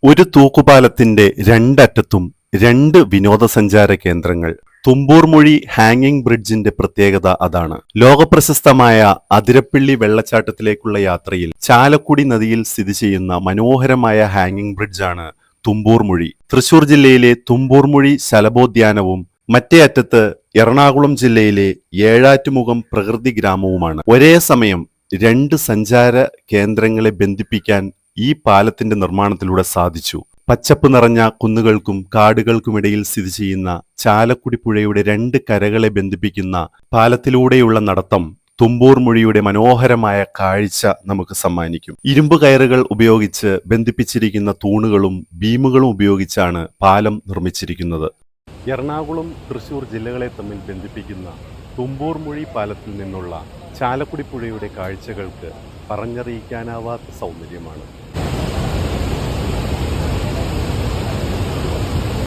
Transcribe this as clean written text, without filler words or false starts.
ഒരു തൂക്കുപാലത്തിന്റെ രണ്ടറ്റത്തും രണ്ട് വിനോദസഞ്ചാര കേന്ദ്രങ്ങൾ. തുമ്പൂർമൊഴി ഹാങ്ങിങ് ബ്രിഡ്ജിന്റെ പ്രത്യേകത അതാണ്. ലോകപ്രശസ്തമായ അതിരപ്പിള്ളി വെള്ളച്ചാട്ടത്തിലേക്കുള്ള യാത്രയിൽ ചാലക്കുടി നദിയിൽ സ്ഥിതി ചെയ്യുന്ന മനോഹരമായ ഹാങ്ങിങ് ബ്രിഡ്ജാണ് തുമ്പൂർമൊഴി. തൃശൂർ ജില്ലയിലെ തുമ്പൂർമൊഴി ശലഭോദ്യാനവും മറ്റേ അറ്റത്ത് എറണാകുളം ജില്ലയിലെ ഏഴാറ്റുമുഖം പ്രകൃതി ഗ്രാമവുമാണ്. ഒരേ സമയം രണ്ട് സഞ്ചാര കേന്ദ്രങ്ങളെ ബന്ധിപ്പിക്കാൻ ഈ പാലത്തിന്റെ നിർമ്മാണത്തിലൂടെ സാധിച്ചു. പച്ചപ്പ് നിറഞ്ഞ കുന്നുകൾക്കും കാടുകൾക്കുമിടയിൽ സ്ഥിതി ചെയ്യുന്ന ചാലക്കുടി പുഴയുടെ രണ്ട് കരകളെ ബന്ധിപ്പിക്കുന്ന പാലത്തിലൂടെയുള്ള നടത്തം തുമ്പൂർമൊഴിയുടെ മനോഹരമായ കാഴ്ച നമുക്ക് സമ്മാനിക്കും. ഇരുമ്പ് കയറുകൾ ഉപയോഗിച്ച് ബന്ധിപ്പിച്ചിരിക്കുന്ന തൂണുകളും ബീമുകളും ഉപയോഗിച്ചാണ് പാലം നിർമ്മിച്ചിരിക്കുന്നത്. എറണാകുളം തൃശൂർ ജില്ലകളെ തമ്മിൽ ബന്ധിപ്പിക്കുന്ന തുമ്പൂർമൊഴി പാലത്തിൽ നിന്നുള്ള ചാലക്കുടി പുഴയുടെ കാഴ്ചകൾക്ക് പറഞ്ഞറിയിക്കാനാവാത്ത സൗന്ദര്യമാണ്.